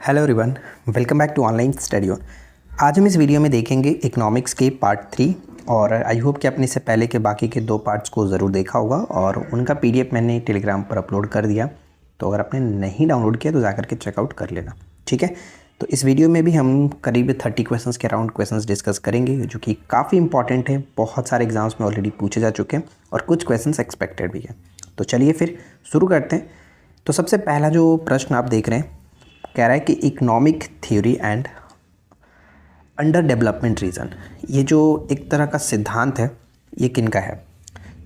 Hello everyone, welcome back to online study on. आज हम इस वीडियो में देखेंगे इकोनॉमिक्स के पार्ट 3 और आई होप कि आपने इससे पहले के बाकी के 2 पार्ट्स को ज़रूर देखा होगा और उनका पीडीएफ मैंने टेलीग्राम पर अपलोड कर दिया। तो अगर आपने नहीं डाउनलोड किया तो जाकर के चेकआउट कर लेना, ठीक है। तो इस वीडियो में भी हम करीब 30 क्वेश्चंस के अराउंड क्वेश्चंस डिस्कस करेंगे जो कि काफ़ी इंपॉर्टेंट है। बहुत सारे एग्जाम्स में ऑलरेडी पूछे जा चुके हैं और कुछ क्वेश्चंस एक्सपेक्टेड भी है। तो चलिए फिर शुरू करते हैं। तो सबसे पहला जो प्रश्न आप देख रहे हैं कह रहा है कि economic theory and under development region, ये जो एक तरह का सिद्धांत है ये किनका है?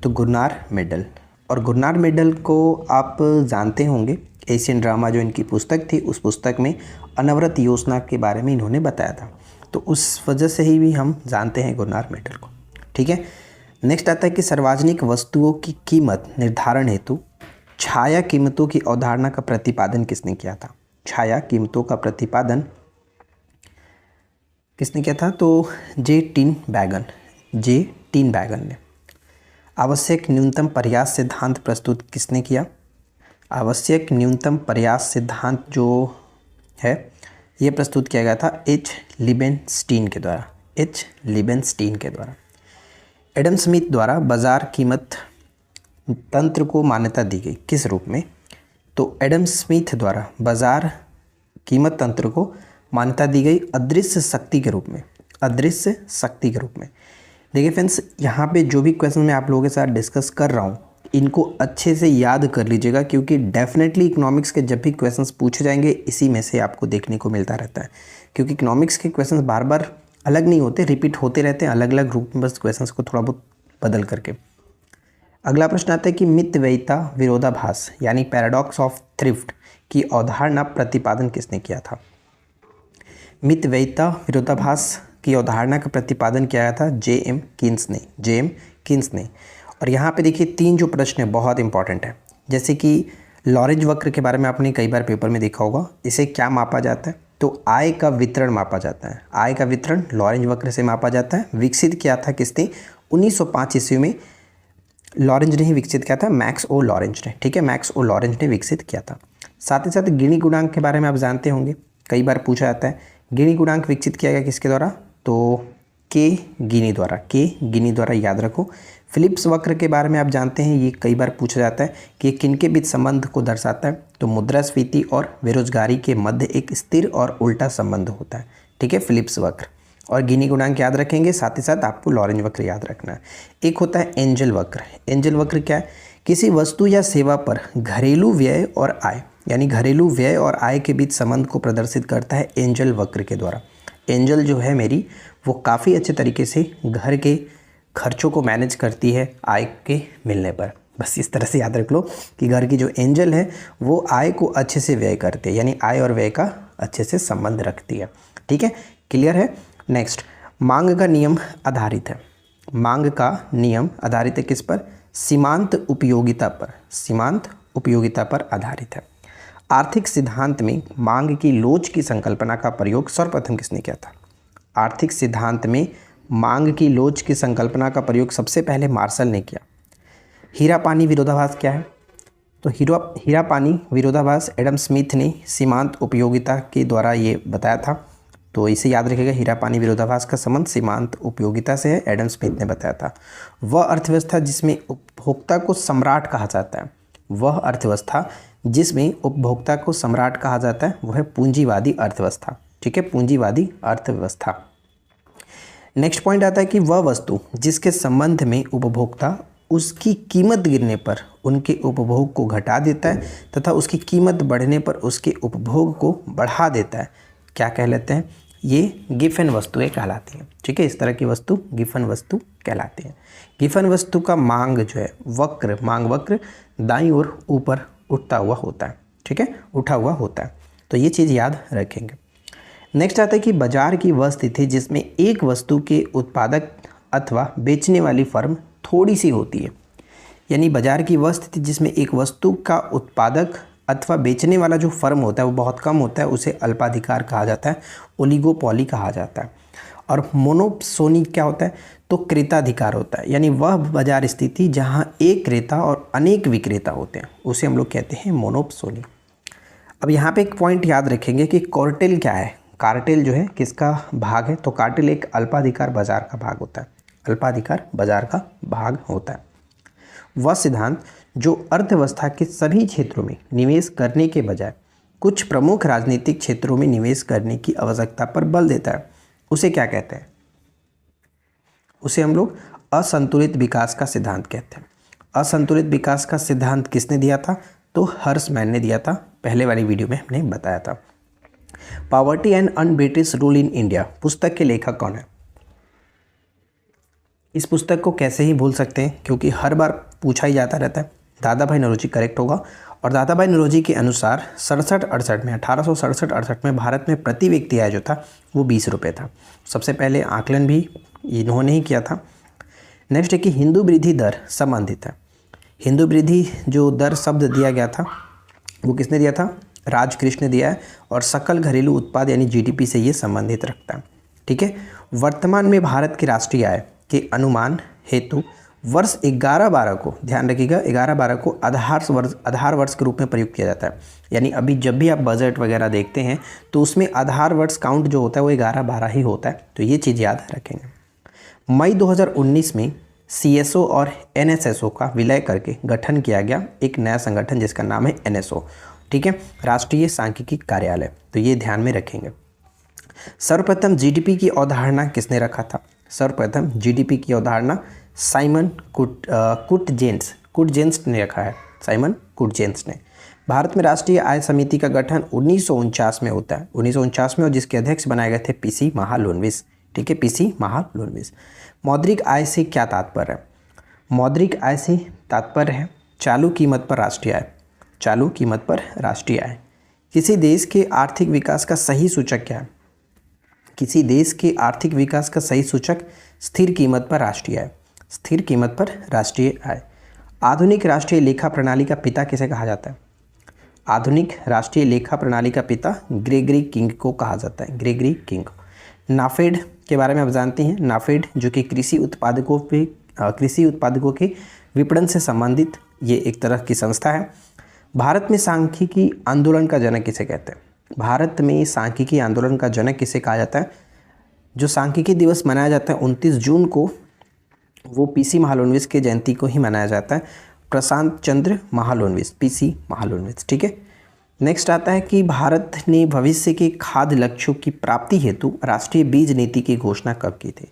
तो गुरनार मेडल। और गुरनार मेडल को आप जानते होंगे, एशियन ड्रामा जो इनकी पुस्तक थी उस पुस्तक में अनवरत योजना के बारे में इन्होंने बताया था। तो उस वजह से ही भी हम जानते हैं गुरनार मेडल को, ठीक है। नेक्स्ट आता है कि सार्वजनिक वस्तुओं की कीमत निर्धारण हेतु छाया कीमतों की अवधारणा का प्रतिपादन किसने किया था? छाया कीमतों का प्रतिपादन किसने किया था? तो जे टीन बैगन ने। आवश्यक न्यूनतम प्रयास सिद्धांत प्रस्तुत किसने किया? आवश्यक न्यूनतम प्रयास सिद्धांत जो है ये प्रस्तुत किया गया था एच लिबेनस्टीन के द्वारा। एडम स्मिथ द्वारा बाजार कीमत तंत्र को मान्यता दी गई, किस रूप में? तो एडम स्मिथ द्वारा बाजार कीमत तंत्र को मान्यता दी गई अदृश्य शक्ति के रूप में। देखिए फ्रेंड्स, यहाँ पे जो भी क्वेश्चन मैं आप लोगों के साथ डिस्कस कर रहा हूँ इनको अच्छे से याद कर लीजिएगा, क्योंकि डेफिनेटली इकोनॉमिक्स के जब भी क्वेश्चंस पूछे जाएंगे इसी में से आपको देखने को मिलता रहता है, क्योंकि इकोनॉमिक्स के क्वेश्चंस बार बार अलग नहीं होते, रिपीट होते रहते हैं अलग अलग ग्रुप में, बस क्वेश्चंस को थोड़ा बहुत बदल करके। अगला प्रश्न आता है कि मितव्ययिता विरोधाभास यानी पैराडॉक्स ऑफ थ्रिफ्ट की अवधारणा प्रतिपादन किसने किया था? मितव्ययिता विरोधाभास की अवधारणा का प्रतिपादन किया गया था जे एम कीन्स ने। और यहाँ पे देखिए 3 जो प्रश्न है बहुत इंपॉर्टेंट है। जैसे कि लॉरेंज वक्र के बारे में आपने कई बार पेपर में देखा होगा। इसे क्या मापा जाता है? तो आय का वितरण मापा जाता है। आय का वितरण लॉरेंज वक्र से मापा जाता है। विकसित किया था किसने? 1905 ईस्वी में लॉरेंज ने ही विकसित किया था, मैक्स ओ लॉरेंज ने, ठीक है। मैक्स ओ लॉरेंज ने विकसित किया था। साथ ही साथ गिनी गुणांक के बारे में आप जानते होंगे, कई बार पूछा जाता है। गिनी गुणांक विकसित किया गया किसके द्वारा? तो के गिनी द्वारा, याद रखो। फिलिप्स वक्र के बारे में आप जानते हैं, ये कई बार पूछा जाता है कि किनके बीच संबंध को दर्शाता है? तो मुद्रास्फीति और बेरोजगारी के मध्य एक स्थिर और उल्टा संबंध होता है, ठीक है, फिलिप्स वक्र। और गिनी गुणांक याद रखेंगे, साथ ही साथ आपको लॉरेंज वक्र याद रखना है। एक होता है एंजल वक्र। एंजल वक्र क्या है? किसी वस्तु या सेवा पर घरेलू व्यय और आय, यानी घरेलू व्यय और आय के बीच संबंध को प्रदर्शित करता है एंजल वक्र के द्वारा। एंजल जो है मेरी वो काफ़ी अच्छे तरीके से घर के खर्चों को मैनेज करती है आय के मिलने पर। बस इस तरह से याद रख लो कि घर की जो एंजल है वो आय को अच्छे से व्यय करती है, यानी आय और व्यय का अच्छे से संबंध रखती है, ठीक है, क्लियर है। नेक्स्ट, मांग का नियम आधारित है। मांग का नियम आधारित है किस पर? सीमांत उपयोगिता पर आधारित है। आर्थिक सिद्धांत में मांग की लोच की संकल्पना का प्रयोग सर्वप्रथम किसने किया था? आर्थिक सिद्धांत में मांग की लोच की संकल्पना का प्रयोग सबसे पहले मार्शल ने किया। हीरा पानी विरोधाभास क्या है? तो हीरा पानी विरोधाभास एडम स्मिथ ने सीमांत उपयोगिता के द्वारा ये बताया था। तो इसे याद रखिएगा, हीरा पानी विरोधाभास का संबंध सीमांत उपयोगिता से है, एडम स्मिथ ने बताया था। वह अर्थव्यवस्था जिसमें उपभोक्ता को सम्राट कहा जाता है, वह है पूंजीवादी अर्थव्यवस्था, ठीक है, पूंजीवादी अर्थव्यवस्था। नेक्स्ट पॉइंट आता है कि वह वस्तु जिसके संबंध में उपभोक्ता उसकी कीमत गिरने पर उनके उपभोग को घटा देता है तथा उसकी कीमत बढ़ने पर उसके उपभोग को बढ़ा देता है, क्या कह लेते हैं? ये गिफन वस्तुएं कहलाती हैं, ठीक है। इस तरह की वस्तु गिफन वस्तु कहलाती है। गिफन वस्तु का मांग जो है मांग वक्र दाईं ओर ऊपर उठता हुआ होता है, ठीक है, उठा हुआ होता है। तो ये चीज़ याद रखेंगे। नेक्स्ट आता है कि बाजार की वह स्थिति जिसमें एक वस्तु के उत्पादक अथवा बेचने वाली फर्म थोड़ी सी होती है, यानी बाजार की वह स्थिति जिसमें एक वस्तु का उत्पादक अथवा बेचने वाला जो फर्म होता है वो बहुत कम होता है, उसे अल्पाधिकार कहा जाता है, ओलिगोपॉली कहा जाता है। और मोनोपोली क्या होता है? तो क्रेताधिकार होता है, यानी वह बाजार स्थिति जहां एक क्रेता और अनेक विक्रेता होते हैं उसे हम लोग कहते हैं मोनोपोली। अब यहाँ पे एक पॉइंट याद रखेंगे कि कार्टेल क्या है। कार्टेल जो है किसका भाग है, तो कार्टेल एक अल्पाधिकार बाजार का भाग होता है। अल्पाधिकार बाजार का भाग होता है वह सिद्धांत जो अर्थव्यवस्था के सभी क्षेत्रों में निवेश करने के बजाय कुछ प्रमुख राजनीतिक क्षेत्रों में निवेश करने की आवश्यकता पर बल देता है, उसे क्या कहते हैं? उसे हम लोग असंतुलित विकास का सिद्धांत कहते हैं। असंतुलित विकास का सिद्धांत किसने दिया था? तो हर्समैन ने दिया था। पहले वाली वीडियो में हमने बताया था। Poverty and un British rule in India पुस्तक के लेखक कौन है? इस पुस्तक को कैसे ही भूल सकते हैं, क्योंकि हर बार पूछा ही जाता रहता है। दादा भाई नौरोजी करेक्ट होगा। और दादा भाई नौरोजी के अनुसार 67-68 में 1867-68 में भारत में प्रति व्यक्ति आय जो था वो 20 रुपये था। सबसे पहले आकलन भी इन्होंने ही किया था। नेक्स्ट है कि हिंदू वृद्धि दर संबंधित है। हिंदू वृद्धि जो दर शब्द दिया गया था वो किसने दिया था? राजकृष्ण ने दिया है। और सकल घरेलू उत्पाद यानी जीडीपी से ये संबंधित रखता है। ठीक है। वर्तमान में भारत की राष्ट्रीय आय के अनुमान हेतु वर्ष 11-12 को, ध्यान रखिएगा, 11-12 को आधार वर्ष के रूप में प्रयुक्त किया जाता है। यानी अभी जब भी आप बजट वगैरह देखते हैं तो उसमें आधार वर्ष काउंट जो होता है वो 11-12 ही होता है। तो ये चीज़ याद रखेंगे। मई 2019 में CSO और NSSO का विलय करके गठन किया गया एक नया संगठन जिसका नाम है NSO। ठीक है, राष्ट्रीय सांख्यिकी कार्यालय। तो ये ध्यान में रखेंगे। सर्वप्रथम जीडीपी की अवधारणा किसने रखा था? सर्वप्रथम जीडीपी की अवधारणा साइमन कुटजेंस ने रखा है। साइमन कुटजेंस ने। भारत में राष्ट्रीय आय समिति का गठन 1949 में होता है, 1949 में, और जिसके अध्यक्ष बनाए गए थे PC महालनोबिस। ठीक है, PC महालनोबिस। मौद्रिक आय से क्या तात्पर्य है? मौद्रिक आय से तात्पर्य है चालू कीमत पर राष्ट्रीय आय। चालू कीमत पर राष्ट्रीय आय। किसी देश के आर्थिक विकास का सही सूचक क्या है? किसी देश के आर्थिक विकास का सही सूचक स्थिर कीमत पर राष्ट्रीय आय। स्थिर कीमत पर राष्ट्रीय आय। आधुनिक राष्ट्रीय लेखा प्रणाली का पिता किसे कहा जाता है? आधुनिक राष्ट्रीय लेखा प्रणाली का पिता ग्रेगरी किंग को कहा जाता है। Gregory king. नाफेड के बारे में आप जानते हैं। नाफेड जो कि कृषि उत्पादकों के विपणन से संबंधित ये एक तरह की संस्था है। भारत में सांख्यिकी आंदोलन का जनक किसे कहते हैं? भारत में सांख्यिकी आंदोलन का जनक किसे कहा जाता है? जो सांख्यिकी दिवस मनाया जाता है 29 जून को, वो PC महालनोबिस के जयंती को ही मनाया जाता है। प्रशांत चंद्र महालनोबिस, PC महालनोबिस। ठीक है। नेक्स्ट आता है कि भारत ने भविष्य के खाद्य लक्ष्यों की प्राप्ति हेतु राष्ट्रीय बीज नीति की घोषणा कब की थी?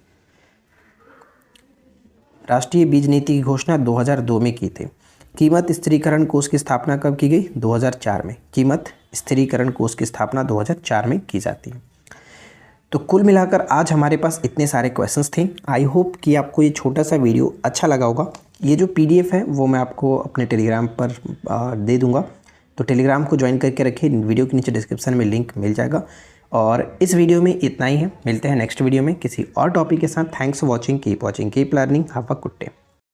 राष्ट्रीय बीज नीति की घोषणा 2002 में की थी। कीमत स्थिरीकरण कोष की स्थापना कब की गई? 2004 में। कीमत स्थिरीकरण कोष की स्थापना 2004 में की जाती है। तो कुल मिलाकर आज हमारे पास इतने सारे क्वेश्चंस थे। आई होप कि आपको ये छोटा सा वीडियो अच्छा लगा होगा। ये जो PDF है वो मैं आपको अपने टेलीग्राम पर दे दूंगा, तो टेलीग्राम को ज्वाइन करके रखिए। वीडियो के नीचे डिस्क्रिप्शन में लिंक मिल जाएगा। और इस वीडियो में इतना ही है। मिलते हैं नेक्स्ट वीडियो में किसी और टॉपिक के साथ। Thanks for watching, keep watching, keep learning, have a good day.